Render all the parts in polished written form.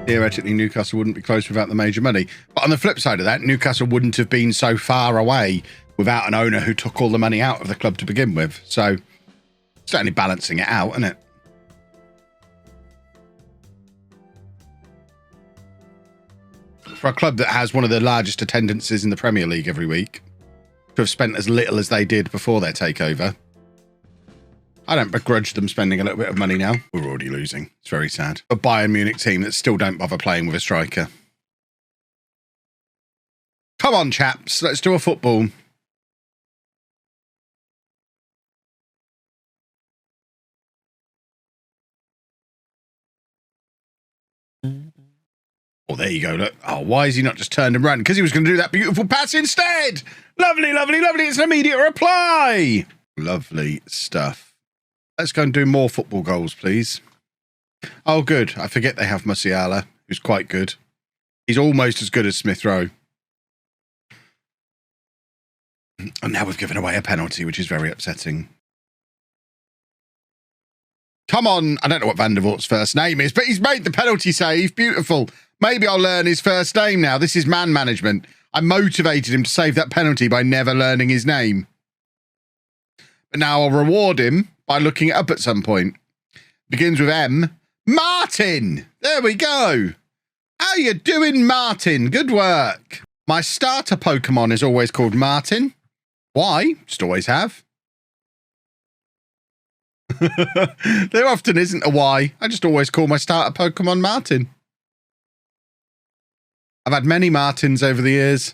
theoretically Newcastle wouldn't be close without the major money. But on the flip side of that, Newcastle wouldn't have been so far away without an owner who took all the money out of the club to begin with. So certainly balancing it out, isn't it? For a club that has one of the largest attendances in the Premier League every week, to have spent as little as they did before their takeover, I don't begrudge them spending a little bit of money now. We're already losing. It's very sad. A Bayern Munich team that still don't bother playing with a striker. Come on, chaps. Let's do a football. Oh, there you go. Look. Oh, why is he not just turned and run? Because he was going to do that beautiful pass instead. Lovely, lovely, lovely. It's an immediate reply. Lovely stuff. Let's go and do more football goals, please. Oh, good. I forget they have Musiala, who's quite good. He's almost as good as Smith Rowe. And now we've given away a penalty, which is very upsetting. Come on. I don't know what Van der Voort's first name is, but he's made the penalty save. Beautiful. Maybe I'll learn his first name now. This is man management. I motivated him to save that penalty by never learning his name. But now I'll reward him by looking it up at some point. Begins with M. Martin! There we go. How you doing, Martin? Good work. My starter Pokemon is always called Martin. Why? Just always have. There often isn't a why. I just always call my starter Pokemon Martin. I've had many Martins over the years,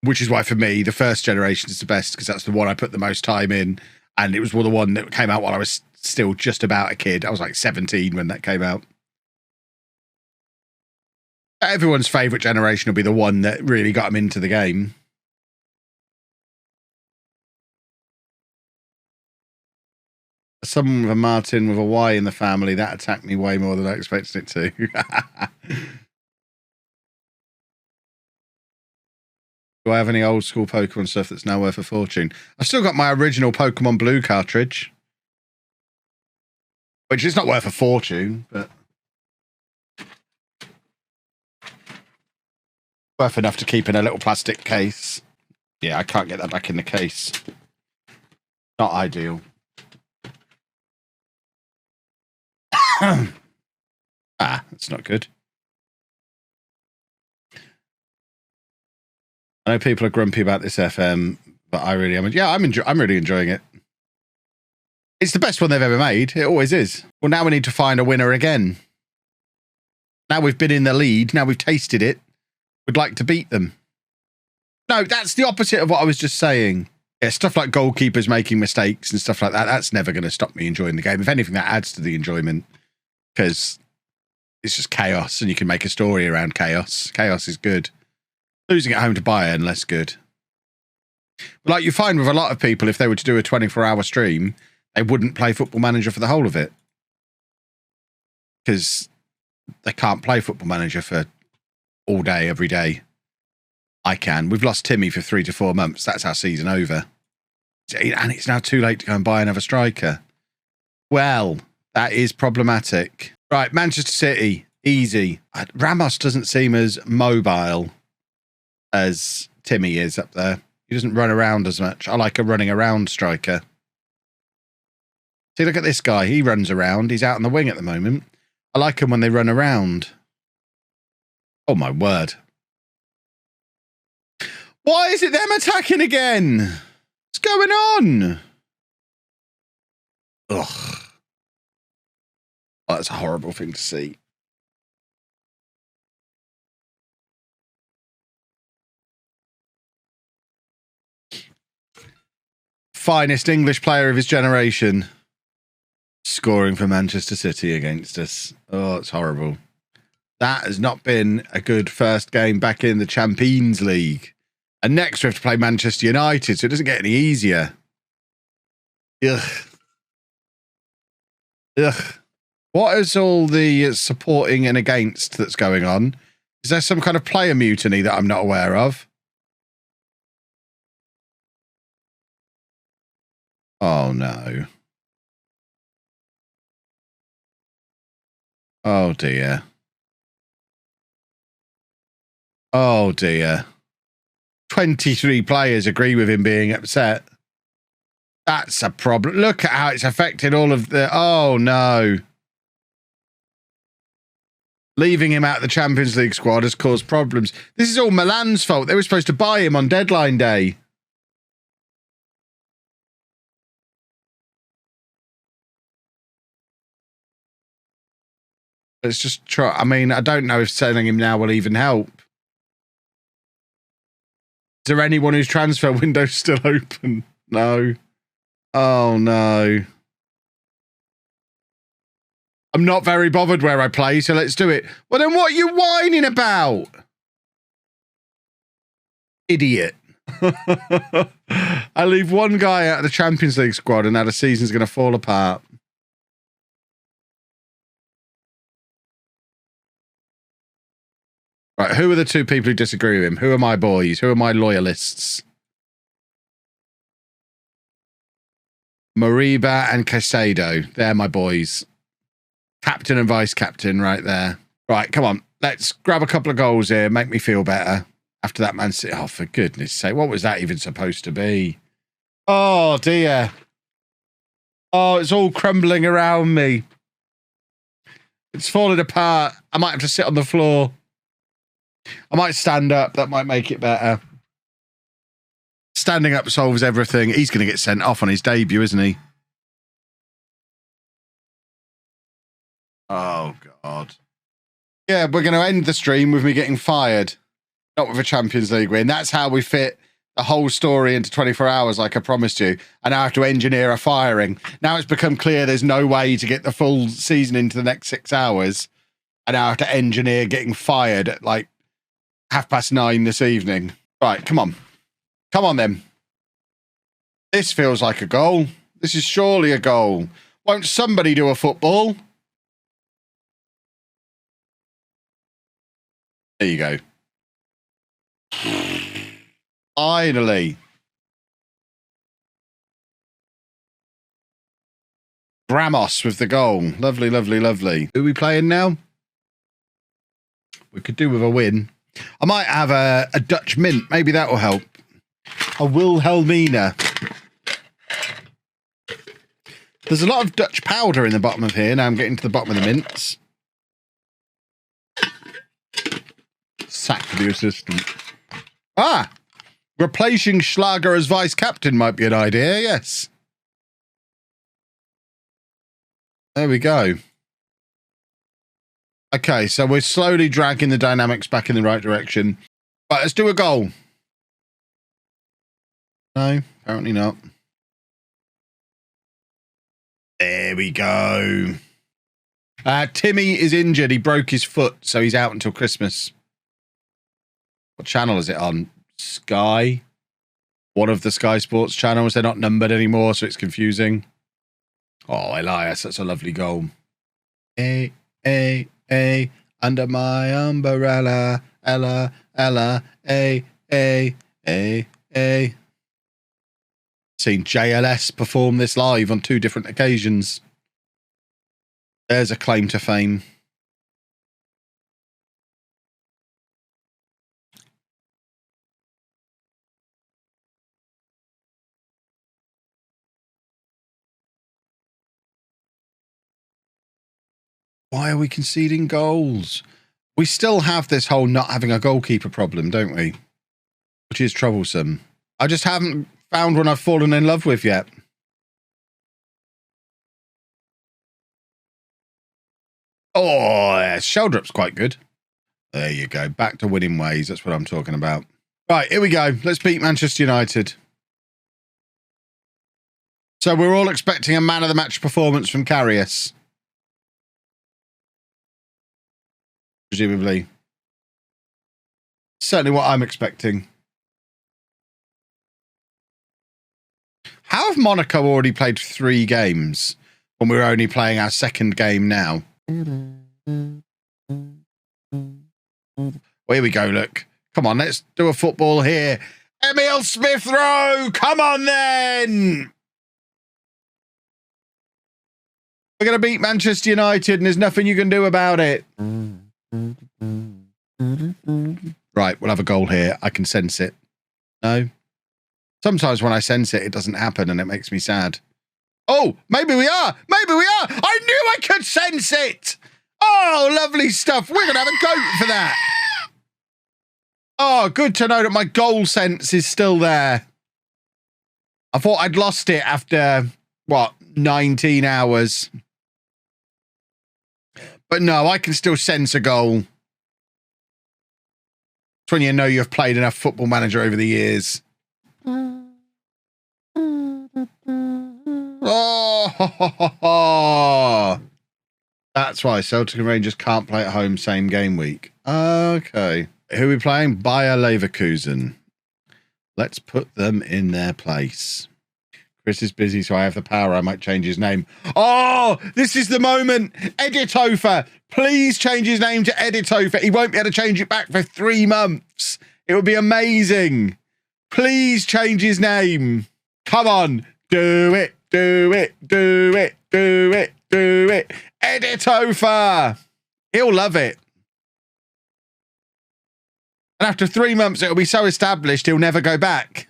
which is why for me, the first generation is the best because that's the one I put the most time in. And it was the one that came out while I was still just about a kid. I was like 17 when that came out. Everyone's favourite generation will be the one that really got them into the game. Someone with a Martin with a Y in the family, that attacked me way more than I expected it to. Do I have any old school Pokemon stuff that's now worth a fortune? I've still got my original Pokemon Blue cartridge, which is not worth a fortune, but worth enough to keep in a little plastic case. Yeah, I can't get that back in the case. Not ideal. That's not good. I know people are grumpy about this FM, but I really am. Yeah, I'm really enjoying it. It's the best one they've ever made. It always is. Well, now we need to find a winner again. Now we've been in the lead. Now we've tasted it. We'd like to beat them. No, that's the opposite of what I was just saying. Yeah, stuff like goalkeepers making mistakes and stuff like that, that's never going to stop me enjoying the game. If anything, that adds to the enjoyment because it's just chaos and you can make a story around chaos. Chaos is good. Losing at home to Bayern, less good. Like you find with a lot of people, if they were to do a 24-hour stream, they wouldn't play Football Manager for the whole of it. Because they can't play Football Manager for all day, every day. I can. We've lost Timmy for 3 to 4 months. That's our season over. And it's now too late to go and buy another striker. Well, that is problematic. Right, Manchester City, easy. Ramos doesn't seem as mobile as Timmy is up there. He doesn't run around as much. I like a running around striker. See, look at this guy. He runs around. He's out on the wing at the moment. I like them when they run around. Oh, my word. Why is it them attacking again? What's going on? Ugh. Oh, that's a horrible thing to see. Finest English player of his generation. Scoring for Manchester City against us. Oh, it's horrible. That has not been a good first game back in the Champions League. And next we have to play Manchester United, so it doesn't get any easier. Ugh. Ugh. What is all the supporting and against that's going on? Is there some kind of player mutiny that I'm not aware of? Oh, no. Oh, dear. Oh, dear. 23 players agree with him being upset. That's a problem. Look at how it's affected all of the... Oh, no. Leaving him out of the Champions League squad has caused problems. This is all Milan's fault. They were supposed to buy him on deadline day. Let's just try. I mean, I don't know if selling him now will even help. Is there anyone whose transfer window's still open? No. Oh, no. I'm not very bothered where I play, so let's do it. Well, then what are you whining about? Idiot. I leave one guy out of the Champions League squad and now the season's going to fall apart. Right, who are the two people who disagree with him? Who are my boys? Who are my loyalists? Mariba and Casado. They're my boys. Captain and vice captain right there. Right, come on. Let's grab a couple of goals here. Make me feel better. After that Man City. Oh, for goodness sake. What was that even supposed to be? Oh, dear. Oh, it's all crumbling around me. It's falling apart. I might have to sit on the floor. I might stand up. That might make it better. Standing up solves everything. He's going to get sent off on his debut, isn't he? Oh, God. Yeah, we're going to end the stream with me getting fired. Not with a Champions League win. That's how we fit the whole story into 24 hours, like I promised you. And I have to engineer a firing. Now it's become clear there's no way to get the full season into the next 6 hours. And I have to engineer getting fired at like 9:30 this evening. Right, come on. Come on, then. This feels like a goal. This is surely a goal. Won't somebody do a football? There you go. Finally. Ramos with the goal. Lovely, lovely, lovely. Who are we playing now? We could do with a win. I might have a Dutch mint. Maybe that will help. A Wilhelmina. There's a lot of Dutch powder in the bottom of here. Now I'm getting to the bottom of the mints. Sack the assistant. Ah! Replacing Schlager as vice captain might be an idea, yes. There we go. Okay, so we're slowly dragging the dynamics back in the right direction. Right, let's do a goal. No, apparently not. There we go. Timmy is injured. He broke his foot, so he's out until Christmas. What channel is it on? Sky? One of the Sky Sports channels. They're not numbered anymore, so it's confusing. Oh, Elias, that's a lovely goal. Hey, hey, hey, under my umbrella. Ella, Ella, hey, hey, hey, hey. Seen JLS perform this live on 2 different occasions. There's a claim to fame. Why are we conceding goals? We still have this whole not having a goalkeeper problem, don't we? Which is troublesome. I just haven't found one I've fallen in love with yet. Oh, yeah, Sheldrop's quite good. There you go. Back to winning ways. That's what I'm talking about. Right, here we go. Let's beat Manchester United. So we're all expecting a man of the match performance from Karius. Presumably. Certainly what I'm expecting. How have Monaco already played 3 games when we're only playing our 2nd game now? Well, here we go, look. Come on, let's do a football here. Emil Smith-Rowe! Come on, then! We're going to beat Manchester United and there's nothing you can do about it. Right, we'll have a goal here. I can sense it. No. Sometimes when I sense it, it doesn't happen and it makes me sad. Oh, maybe we are. Maybe we are. I knew I could sense it. Oh, lovely stuff. We're going to have a goat for that. Oh, good to know that my goal sense is still there. I thought I'd lost it after, what, 19 hours. But no, I can still sense a goal. It's when you know you've played enough Football Manager over the years. Oh, that's why Celtic and Rangers can't play at home same game week. Okay. Who are we playing? Bayer Leverkusen. Let's put them in their place. Chris is busy, so I have the power. I might change his name. Oh, this is the moment. Editopher. Please change his name to Editopher. He won't be able to change it back for 3 months. It would be amazing. Please change his name. Come on. Do it. Do it. Do it. Do it. Do it. Editopher. He'll love it. And after 3 months, it'll be so established, he'll never go back.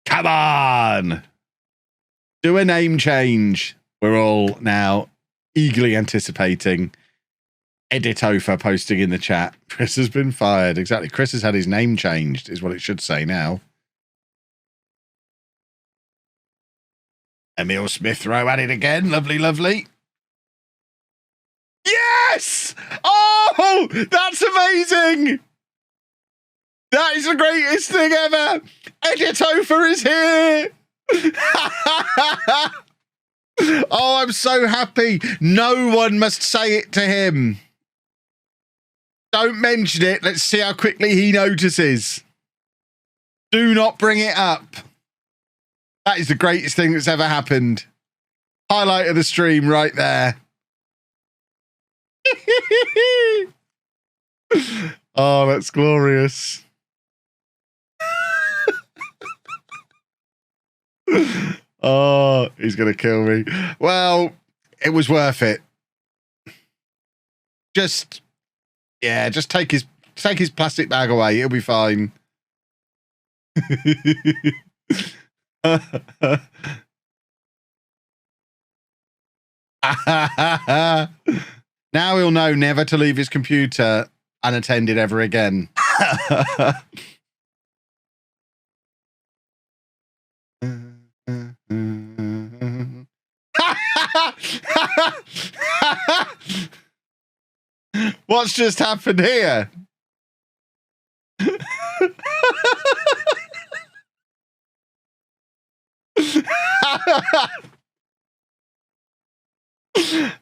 Come on. Do a name change. We're all now eagerly anticipating Editopher posting in the chat. Chris has been fired. Exactly. Chris has had his name changed, is what it should say now. Emil Smith-Rowe at it again. Lovely, lovely. Yes! Oh, that's amazing! That is the greatest thing ever! Editopher is here! Oh, I'm so happy. No one must say it to him. Don't mention it. Let's see how quickly he notices. Do not bring it up. That is the greatest thing that's ever happened. Highlight of the stream right there. Oh, that's glorious. Oh, he's gonna kill me. Well, it was worth it. Just take his plastic bag away. It'll be fine. Now he'll know never to leave his computer unattended ever again. What's just happened here?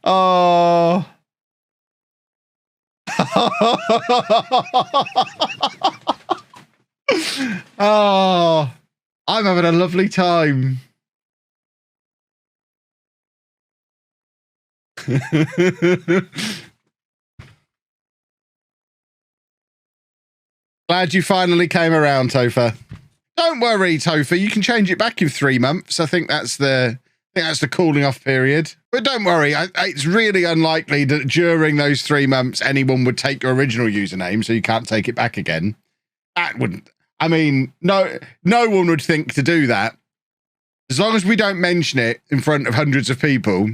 Oh. Oh, I'm having a lovely time. Glad you finally came around, Topher. Don't worry, Topher. You can change it back in 3 months. I think that's the cooling off period. But don't worry. It's really unlikely that during those 3 months anyone would take your original username, so you can't take it back again. That wouldn't. I mean, no one would think to do that. As long as we don't mention it in front of hundreds of people,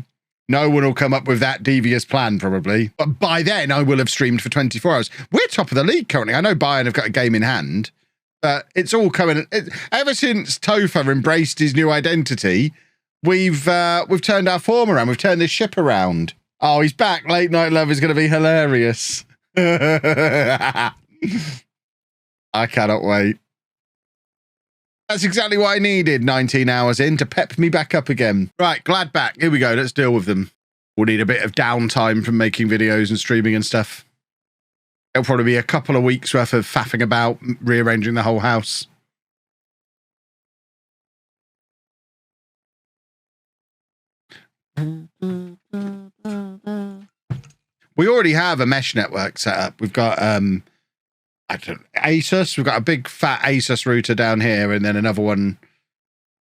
no one will come up with that devious plan, probably. But by then, I will have streamed for 24 hours. We're top of the league currently. I know Bayern have got a game in hand, but it's all coming. Ever since Topher embraced his new identity, we've turned our form around. We've turned this ship around. Oh, he's back. Late Night Love is going to be hilarious. I cannot wait. That's exactly what I needed 19 hours in to pep me back up again. Right, glad back. Here we go. Let's deal with them. We'll need a bit of downtime from making videos and streaming and stuff. It'll probably be a couple of weeks worth of faffing about, rearranging the whole house. We already have a mesh network set up. We've got Asus. We've got a big fat Asus router down here, and then another one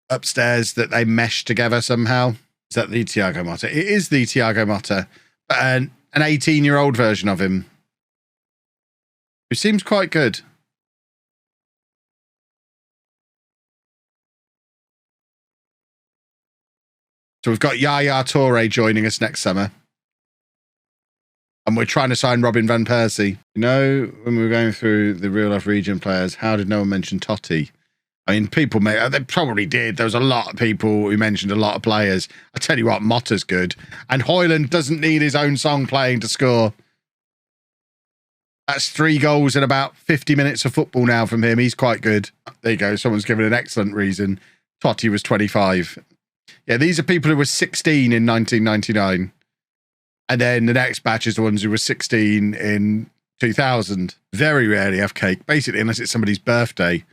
upstairs that they mesh together somehow. Is that the Tiago Motta? It is the Tiago Motta. an 18-year-old version of him, who seems quite good. So we've got Yaya Toure joining us next summer. And we're trying to sign Robin van Persie. You know, when we were going through the real-life region players, how did no one mention Totti? I mean, people they probably did. There was a lot of people who mentioned a lot of players. I tell you what, Motta's good. And Højlund doesn't need his own song playing to score. That's 3 goals in about 50 minutes of football now from him. He's quite good. There you go. Someone's given an excellent reason. Totti was 25. Yeah, these are people who were 16 in 1999. And then the next batch is the ones who were 16 in 2000. Very rarely have cake, basically, unless it's somebody's birthday.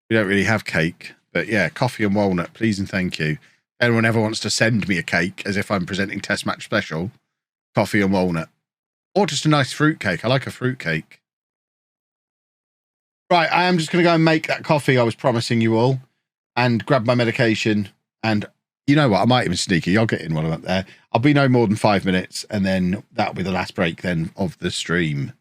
We don't really have cake. But yeah, coffee and walnut, please and thank you. Anyone ever wants to send me a cake as if I'm presenting Test Match Special, coffee and walnut. Or just a nice fruit cake. I like a fruit cake. Right, I am just going to go and make that coffee I was promising you all and grab my medication. And you know what? I might even sneaky. I'll get in while I'm up there. I'll be no more than 5 minutes, and then that'll be the last break then of the stream.